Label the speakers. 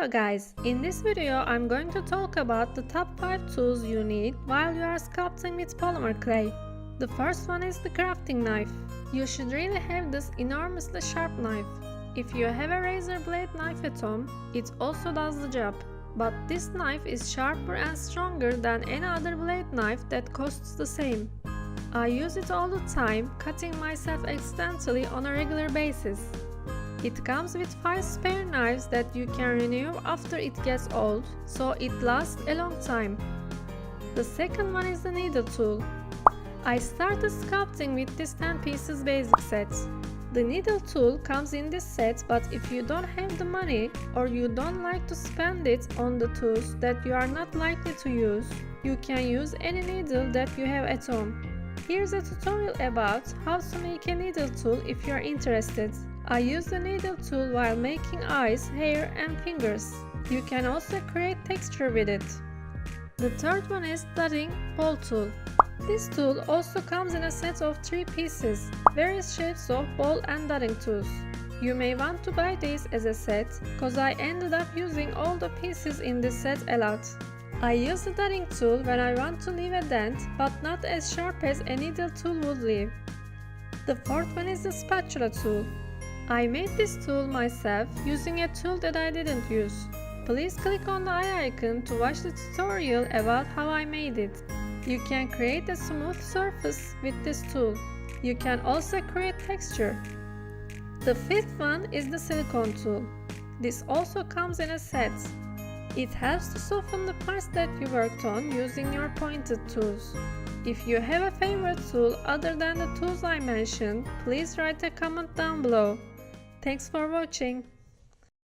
Speaker 1: Hello guys, in this video I'm going to talk about the top 5 tools you need while you are sculpting with polymer clay. The first one is the crafting knife. You should really have this enormously sharp knife. If you have a razor blade knife at home, it also does the job. But this knife is sharper and stronger than any other blade knife that costs the same. I use it all the time, cutting myself accidentally on a regular basis. It comes with 5 spare knives that you can renew after it gets old, so it lasts a long time. The second one is the needle tool. I started sculpting with this 10 pieces basic set. The needle tool comes in this set, but if you don't have the money or you don't like to spend it on the tools that you are not likely to use, you can use any needle that you have at home. Here's a tutorial about how to make a needle tool if you are interested. I use the needle tool while making eyes, hair and fingers. You can also create texture with it. The third one is dotting ball tool. This tool also comes in a set of 3 pieces, various shapes of ball and dotting tools. You may want to buy these as a set, cause I ended up using all the pieces in this set a lot. I use the dotting tool when I want to leave a dent, but not as sharp as a needle tool would leave. The fourth one is the spatula tool. I made this tool myself using a tool that I didn't use. Please click on the eye icon to watch the tutorial about how I made it. You can create a smooth surface with this tool. You can also create texture. The fifth one is the silicone tool. This also comes in a set. It helps to soften the parts that you worked on using your pointed tools. If you have a favorite tool other than the tools I mentioned, please write a comment down below. Thanks for watching.